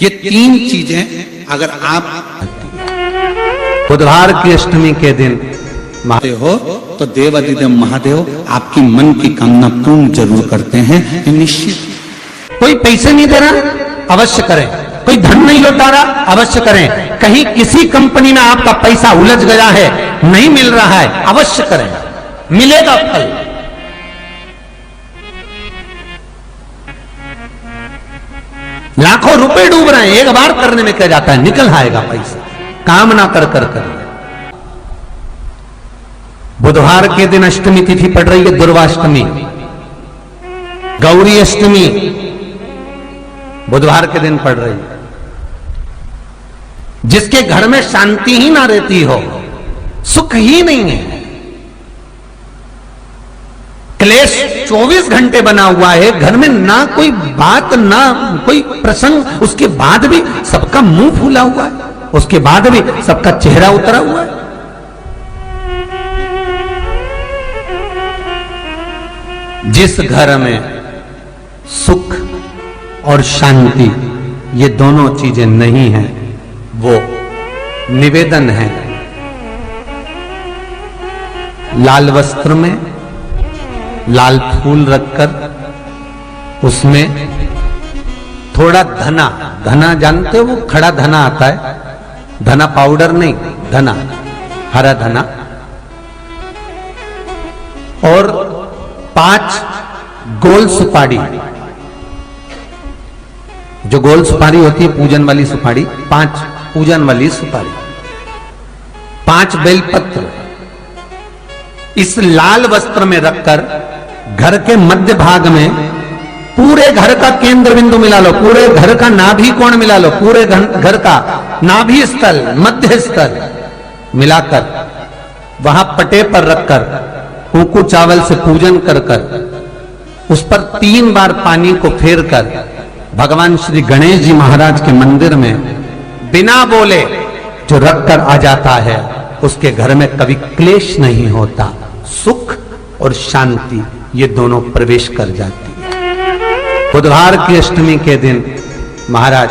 ये तीन चीजें अगर आप बुधवार की अष्टमी के दिन हो तो देवादिदेव महादेव आपकी मन की कामना पूर्ण जरूर करते हैं, ये निश्चित। कोई पैसे नहीं दे रहा, अवश्य करें। कोई धन नहीं लौटा रहा, अवश्य करें। कहीं किसी कंपनी में आपका पैसा उलझ गया है, नहीं मिल रहा है, अवश्य करें, मिलेगा फल। लाखों रुपए डूब रहे हैं, एक बार करने में क्या जाता है, निकल आएगा पैसा। काम ना कर कर कर। बुधवार के दिन अष्टमी तिथि पड़ रही है, दुर्वाष्टमी, गौरी अष्टमी बुधवार के दिन पड़ रही है। जिसके घर में शांति ही ना रहती हो, सुख ही नहीं है, क्लेश 24 घंटे बना हुआ है घर में, ना कोई बात ना कोई प्रसंग, उसके बाद भी सबका मुंह फूला हुआ है, उसके बाद भी सबका चेहरा उतरा हुआ है। जिस घर में सुख और शांति ये दोनों चीजें नहीं हैं, वो निवेदन है लाल वस्त्र में लाल फूल रखकर उसमें थोड़ा धना, धना जानते हो, वो खड़ा धना आता है, धना पाउडर नहीं, धना, हरा धना, और 5 गोल सुपारी, जो गोल सुपारी होती है पूजन वाली सुपारी, 5 पूजन वाली सुपारी, 5 बेलपत्र इस लाल वस्त्र में रखकर घर के मध्य भाग में पूरे घर का केंद्र बिंदु मिला लो, पूरे घर का नाभि कोण मिला लो, पूरे घर का नाभि स्थल, मध्य स्थल मिलाकर वहां पटे पर रखकर कुकू चावल से पूजन कर कर उस पर 3 बार पानी को फेर कर भगवान श्री गणेश जी महाराज के मंदिर में बिना बोले जो रखकर आ जाता है, उसके घर में कभी क्लेश नहीं होता, सुख और शांति ये दोनों प्रवेश कर जाती है। बुधवार की अष्टमी के दिन महाराज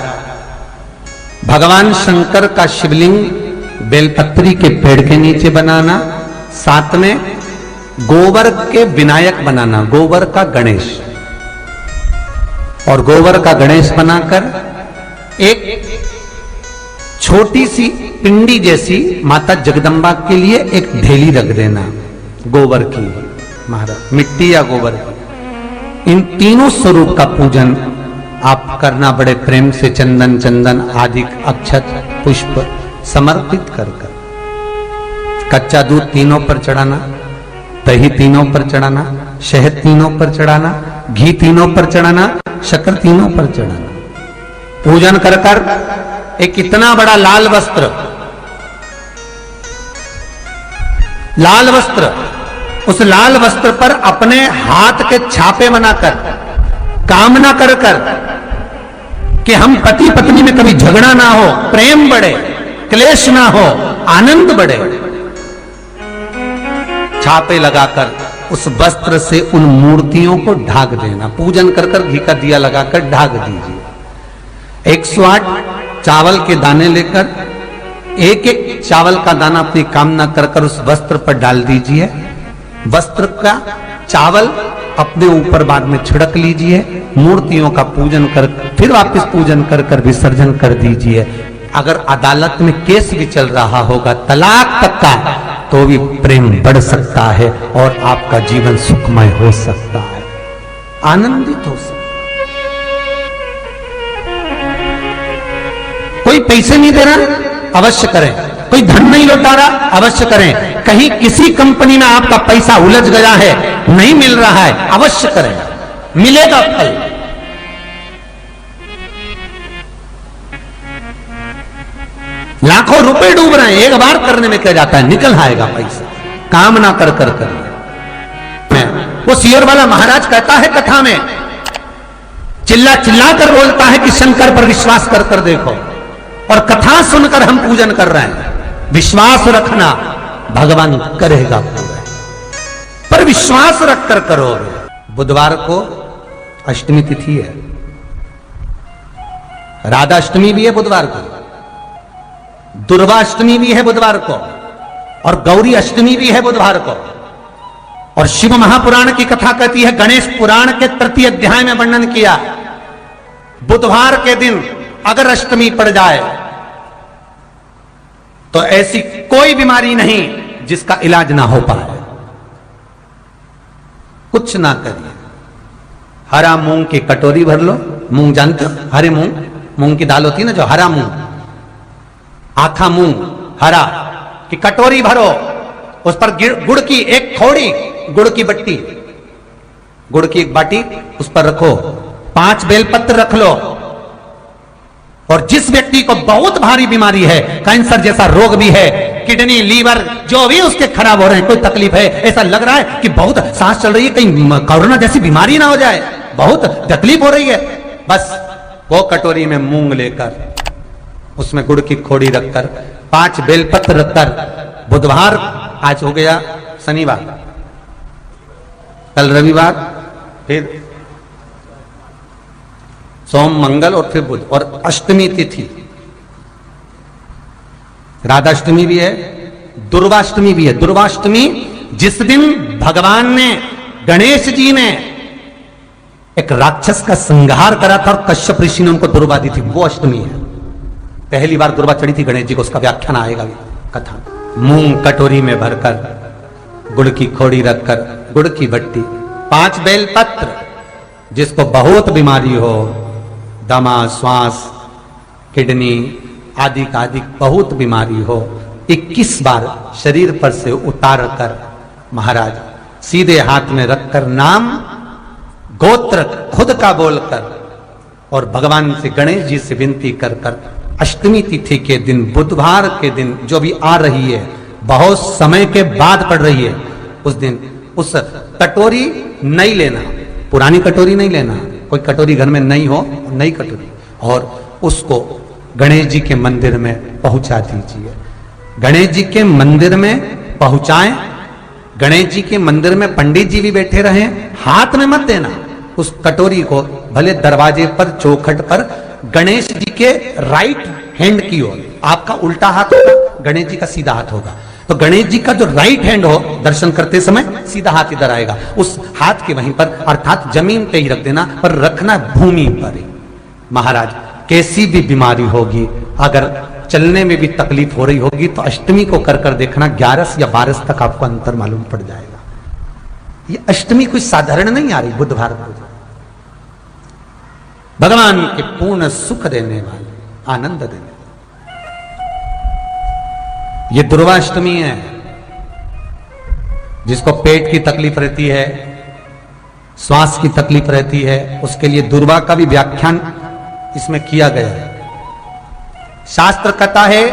भगवान शंकर का शिवलिंग बेलपत्री के पेड़ के नीचे बनाना, साथ में गोबर के विनायक बनाना, गोबर का गणेश, और गोबर का गणेश बनाकर एक छोटी सी पिंडी जैसी माता जगदम्बा के लिए एक ढेली रख देना गोबर की, महाराज मिट्टी या गोबर की। इन तीनों स्वरूप का पूजन आप करना बड़े प्रेम से, चंदन चंदन आदि अक्षत पुष्प समर्पित कर कर, कच्चा दूध तीनों पर चढ़ाना, दही तीनों पर चढ़ाना, शहद तीनों पर चढ़ाना, घी तीनों पर चढ़ाना, शक्कर तीनों पर चढ़ाना। पूजन कर कर एक इतना बड़ा लाल वस्त्र, लाल वस्त्र, उस लाल वस्त्र पर अपने हाथ के छापे बनाकर कामना कर कर कि हम पति पत्नी में कभी झगड़ा ना हो, प्रेम बढ़े, क्लेश ना हो, आनंद बढ़े, छापे लगाकर उस वस्त्र से उन मूर्तियों को ढाक देना। पूजन कर कर घी का दिया लगाकर ढाक दीजिए। 108 चावल के दाने लेकर एक एक चावल का दाना अपनी कामना कर कर उस वस्त्र पर डाल दीजिए। वस्त्र का चावल अपने ऊपर बाद में छिड़क लीजिए, मूर्तियों का पूजन कर फिर वापस पूजन कर कर विसर्जन कर दीजिए। अगर अदालत में केस भी चल रहा होगा तलाक तक का, तो भी प्रेम बढ़ सकता है और आपका जीवन सुखमय हो सकता है, आनंदित हो सकता है। कोई पैसे नहीं दे रहा, अवश्य करें। कोई धन नहीं लौटा रहा, अवश्य करें। कहीं किसी कंपनी में आपका पैसा उलझ गया है, नहीं मिल रहा है, अवश्य करें, मिलेगा फल। लाखों रुपए डूब रहे हैं, एक बार करने में क्या जाता है, निकल आएगा पैसा। काम ना कर कर करिए। वो सियोर वाला महाराज कहता है कथा में, चिल्ला चिल्ला कर बोलता है कि शंकर पर विश्वास कर कर देखो, और कथा सुनकर हम पूजन कर रहे हैं। विश्वास रखना, भगवान करेगा पूरा, पर विश्वास रखकर करोगे। बुधवार को अष्टमी तिथि है, राधाष्टमी भी है बुधवार को, दुर्वाष्टमी भी है बुधवार को, और गौरी अष्टमी भी है बुधवार को। और शिव महापुराण की कथा कहती है, गणेश पुराण के तृतीय अध्याय में वर्णन किया, बुधवार के दिन अगर अष्टमी पड़ जाए तो ऐसी कोई बीमारी नहीं जिसका इलाज ना हो पाए। कुछ ना करिए, हरा मूंग की कटोरी भर लो, मूंग जानते हो, हरे मूंग, मूंग की दाल होती है ना जो, हरा मूंग, आखा मूंग हरा की कटोरी भरो, उस पर गुड़ की एक थोड़ी, गुड़ की बट्टी, गुड़ की एक बाटी उस पर रखो, 5 बेलपत्र रख लो, और जिस व्यक्ति को बहुत भारी बीमारी है, कैंसर जैसा रोग भी है, किडनी लीवर जो भी उसके खराब हो रहे हैं, कोई तकलीफ है, ऐसा लग रहा है कि बहुत सांस चल रही है, कहीं कोरोना जैसी बीमारी ना हो जाए, बहुत तकलीफ हो रही है, बस वो कटोरी में मूंग लेकर उसमें गुड़ की खोड़ी रखकर 5 बेलपत्र रखकर, बुधवार आज हो गया, शनिवार, कल रविवार, फिर सोम मंगल और फिर बुध, और अष्टमी तिथि, राधाष्टमी भी है, दुर्वाष्टमी भी है। दुर्वाष्टमी जिस दिन भगवान ने, गणेश जी ने एक राक्षस का संहार करा था और कश्यप ऋषि ने उनको दुर्वा दी थी, वो अष्टमी है। पहली बार दुर्वा चढ़ी थी गणेश जी को, उसका व्याख्यान आएगा कथा। मूंग कटोरी में भरकर, गुड़ की खोड़ी रखकर, गुड़ की बट्टी, 5 बेलपत्र, जिसको बहुत बीमारी हो, दमा, श्वास, किडनी आदि का आदि बहुत बीमारी हो, 21 बार शरीर पर से उतार कर महाराज सीधे हाथ में रखकर, नाम गोत्र खुद का बोलकर, और भगवान से, गणेश जी से विनती कर कर, अष्टमी तिथि के दिन, बुधवार के दिन जो भी आ रही है, बहुत समय के बाद पड़ रही है, उस दिन उस कटोरी नहीं लेना, पुरानी कटोरी नहीं लेना, कोई कटोरी घर में नहीं हो, नई कटोरी, और उसको गणेश जी के मंदिर में पहुंचा दीजिए। गणेश जी के मंदिर में पहुंचाएं, गणेश जी के मंदिर में पंडित जी भी बैठे रहें, हाथ में मत देना उस कटोरी को, भले दरवाजे पर, चौखट पर, गणेश जी के राइट हैंड की ओर, आपका उल्टा हाथ होगा, गणेश जी का सीधा हाथ होगा, तो गणेश जी का जो राइट हैंड हो, दर्शन करते समय सीधा हाथ इधर आएगा, उस हाथ के वहीं पर, अर्थात जमीन पे ही रख देना, पर रखना भूमि पर ही। महाराज कैसी भी बीमारी होगी, अगर चलने में भी तकलीफ हो रही होगी, तो अष्टमी को कर कर देखना, 11 या 12 तक आपको अंतर मालूम पड़ जाएगा। ये अष्टमी कोई साधारण नहीं आ रही, बुधवार को भगवान के पूर्ण सुख देने वाले, आनंद देने वाले, ये दुर्वाष्टमी है। जिसको पेट की तकलीफ रहती है, श्वास की तकलीफ रहती है, उसके लिए दुर्वा का भी व्याख्यान इसमें किया गया है। शास्त्र कहता है,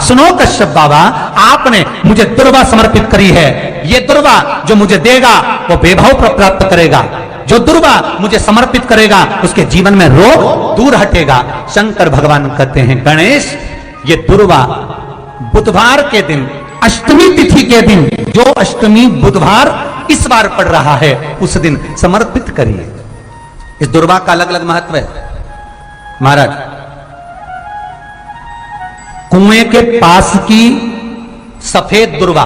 सुनो कश्यप बाबा, आपने मुझे दुर्वा समर्पित करी है, ये दुर्वा जो मुझे देगा वो वैभव प्राप्त करेगा, जो दुर्वा मुझे समर्पित करेगा उसके जीवन में रोग दूर हटेगा। शंकर भगवान कहते हैं, गणेश ये दुर्वा बुधवार के दिन, अष्टमी तिथि के दिन, जो अष्टमी बुधवार इस बार पड़ रहा है, उस दिन समर्पित करिए। इस दुर्वा का अलग अलग महत्व है महाराज। कुएं के पास की सफेद दुर्वा,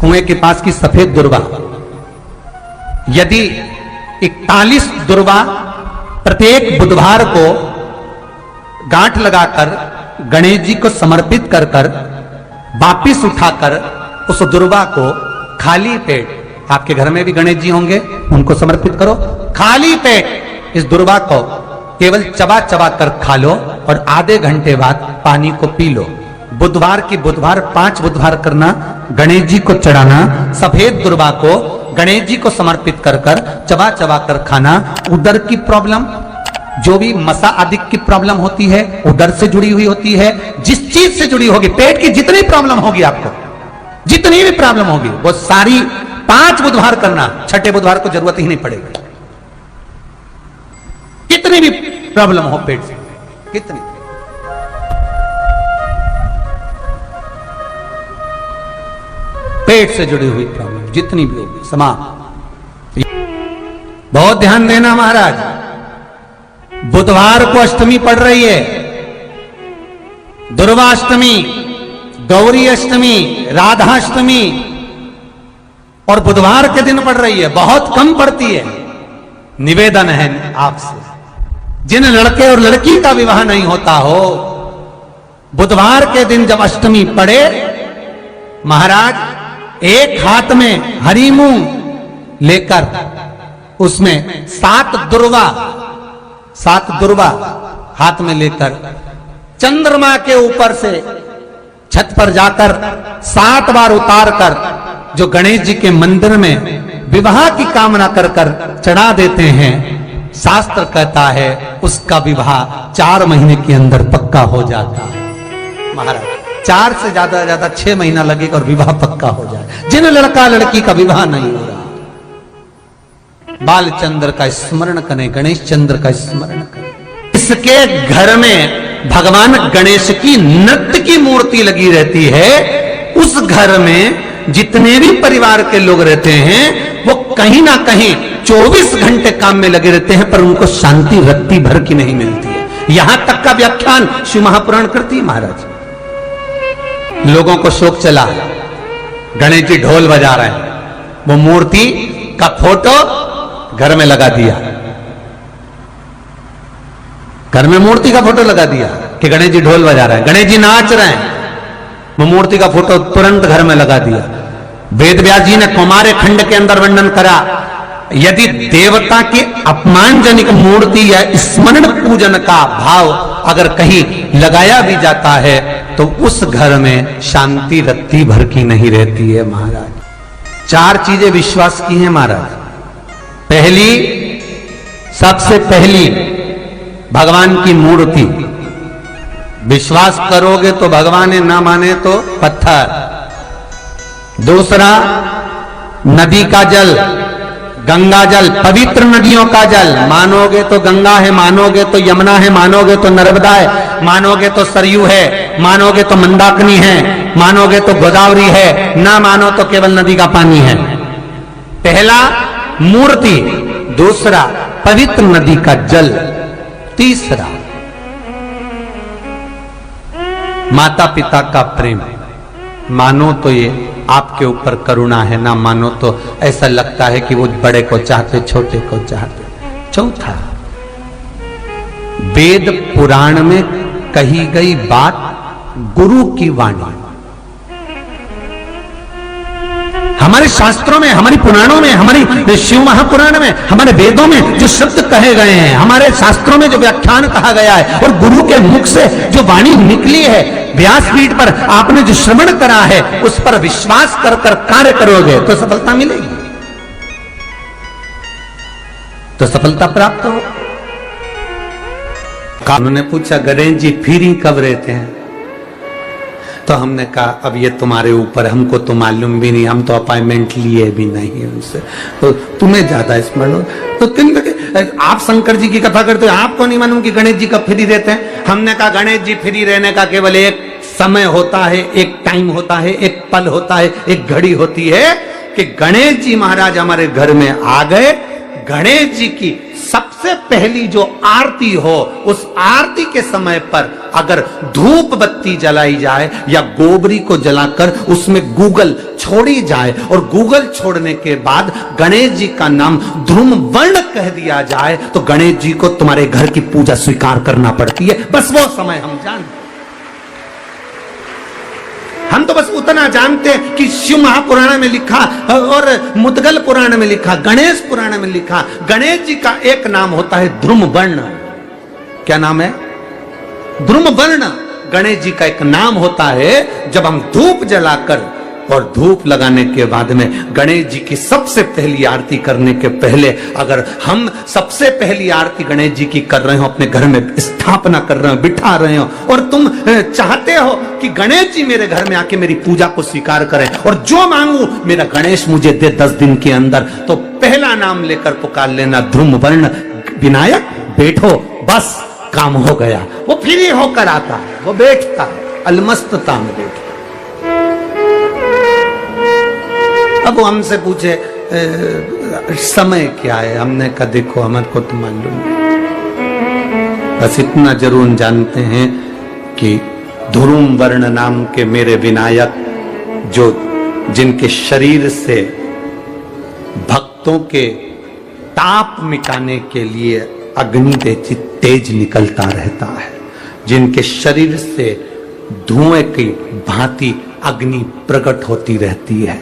कुएं के पास की सफेद दुर्वा, यदि 41 दुर्वा प्रत्येक बुधवार को गांठ लगाकर गणेश जी को समर्पित कर कर वापिस उठाकर उस दुर्वा को खाली पेट, आपके घर में भी गणेश जी होंगे, उनको समर्पित करो, खाली पेट इस दुर्वा को केवल चबा चबा कर खा लो और आधे घंटे बाद पानी को पी लो। बुधवार की बुधवार 5 बुधवार करना, गणेश जी को चढ़ाना, सफेद दुर्वा को गणेश जी को समर्पित कर कर चबा चबा कर खाना। उदर की प्रॉब्लम, जो भी मसा आदि की प्रॉब्लम होती है, उदर से जुड़ी हुई होती है, जिस चीज से जुड़ी होगी, पेट की जितनी प्रॉब्लम होगी, आपको जितनी भी प्रॉब्लम होगी, वो सारी 5 बुधवार करना, 6ठे बुधवार को जरूरत ही नहीं पड़ेगी। कितनी भी प्रॉब्लम हो पेट से, कितनी, पेट से जुड़ी हुई प्रॉब्लम जितनी भी होगी, समाप्त। बहुत ध्यान देना महाराज, बुधवार को अष्टमी पड़ रही है, दुर्वाष्टमी, गौरी अष्टमी, राधाष्टमी, और बुधवार के दिन पड़ रही है, बहुत कम पड़ती है। निवेदन है आपसे, जिन लड़के और लड़की का विवाह नहीं होता हो, बुधवार के दिन जब अष्टमी पड़े, महाराज एक हाथ में हरी मूंग लेकर उसमें 7 दुर्वा हाथ में लेकर चंद्रमा के ऊपर से छत पर जाकर 7 बार उतार कर जो गणेश जी के मंदिर में विवाह की कामना कर कर चढ़ा देते हैं, शास्त्र कहता है उसका विवाह 4 महीने के अंदर पक्का हो जाता है। महाराज 4 से ज्यादा 6 महीना लगेगा और विवाह पक्का हो जाए। जिन लड़का लड़की का विवाह नहीं हो रहा, बालचंद्र का स्मरण करें, गणेश चंद्र का स्मरण करें। इसके घर में भगवान गणेश की नृत्य की मूर्ति लगी रहती है। उस घर में जितने भी परिवार के लोग रहते हैं वो कहीं ना कहीं 24 घंटे काम में लगे रहते हैं, पर उनको शांति रत्ती भर की नहीं मिलती है। यहां तक का व्याख्यान शिव महापुराण करती है। महाराज लोगों को शोक चला, गणेश जी ढोल बजा रहे हैं, वो मूर्ति का फोटो घर में लगा दिया, घर में मूर्ति का फोटो लगा दिया कि गणेश जी ढोल बजा रहे हैं, गणेश जी नाच रहे हैं, वो मूर्ति का फोटो तुरंत घर में लगा दिया। वेद व्यास जी ने कुमार खंड के अंदर वर्णन करा, यदि देवता की अपमानजनक मूर्ति या स्मरण पूजन का भाव अगर कहीं लगाया भी जाता है तो उस घर में शांति रत्ती भर की नहीं रहती है। महाराज 4 चीजें विश्वास की हैं महाराज। पहली, सबसे पहली भगवान की मूर्ति, विश्वास करोगे तो भगवान है, ना माने तो पत्थर। दूसरा, नदी का जल, गंगा जल, पवित्र नदियों का जल, मानोगे तो गंगा है, मानोगे तो यमुना है, मानोगे तो नर्मदा है, मानोगे तो सरयू है, मानोगे तो मंदाकिनी है, मानोगे तो गोदावरी है, ना मानो तो केवल नदी का पानी है। पहला मूर्ति, दूसरा पवित्र नदी का जल, तीसरा माता पिता का प्रेम। मानो तो ये आपके ऊपर करुणा है, ना मानो तो ऐसा लगता है कि वो बड़े को चाहते, छोटे को चाहते। चौथा, वेद पुराण में कही गई बात गुरु की वाणी। हमारे शास्त्रों में, हमारी पुराणों में, हमारी शिव महापुराण में, हमारे वेदों में जो शब्द कहे गए हैं, हमारे शास्त्रों में जो व्याख्यान कहा गया है और गुरु के मुख से जो वाणी निकली है, व्यासपीठ पर आपने जो श्रवण करा है, उस पर विश्वास कर कर कार्य करोगे तो सफलता मिलेगी, तो सफलता प्राप्त हो। उन्होंने पूछा गणेश जी फ्री कब रहते हैं? तो हमने कहा अब ये तुम्हारे ऊपर, हमको तो मालूम भी नहीं, हम तो अपॉइंटमेंट लिए भी नहीं उनसे, तो तुम्हें ज्यादा स्मरण हो। तो तुम आप शंकर जी की कथा करते हो, आपको नहीं मालूम कि गणेश जी कब फ्री रहते हैं? हमने कहा गणेश जी फ्री रहने का केवल एक समय होता है, एक टाइम होता है, एक पल होता है, एक घड़ी होती है कि गणेश जी महाराज हमारे घर में आ गए। गणेश जी की सबसे पहली जो आरती हो, उस आरती के समय पर अगर धूप बत्ती जलाई जाए या गोबरी को जलाकर उसमें गूगल छोड़ी जाए और गूगल छोड़ने के बाद गणेश जी का नाम ध्रुम वर्ण कह दिया जाए, तो गणेश जी को तुम्हारे घर की पूजा स्वीकार करना पड़ती है। बस वो समय हम जानते, हम तो बस उतना जानते हैं कि शिव महापुराण में लिखा और मुद्गल पुराण में लिखा, गणेश पुराण में लिखा, गणेश जी का एक नाम होता है ध्रुम वर्ण। क्या नाम है? ध्रुम वर्ण गणेश जी का एक नाम होता है। जब हम धूप जलाकर और धूप लगाने के बाद में गणेश जी की सबसे पहली आरती करने के पहले अगर हम सबसे पहली आरती गणेश जी की कर रहे हो, अपने घर में स्थापना कर रहे हो, बिठा रहे हो, और तुम चाहते हो कि गणेश जी मेरे घर में आके मेरी पूजा को स्वीकार करें और जो मांगू मेरा गणेश मुझे दे 10 दिन के अंदर, तो पहला नाम लेकर पुकार लेना ध्रुम वर्ण विनायक, बैठो, बस काम हो गया। वो फ्री होकर आता है, वो बैठता है, अलमस्तता में बैठता। अब वो हमसे पूछे समय क्या है? हमने कहा देखो हमारे को तो मालूम नहीं। बस इतना जरूर जानते हैं कि धुरुम वर्ण नाम के मेरे विनायक, जो जिनके शरीर से भक्तों के ताप मिटाने के लिए अग्नि जैसी तेज निकलता रहता है, जिनके शरीर से धुएं की भांति अग्नि प्रकट होती रहती है,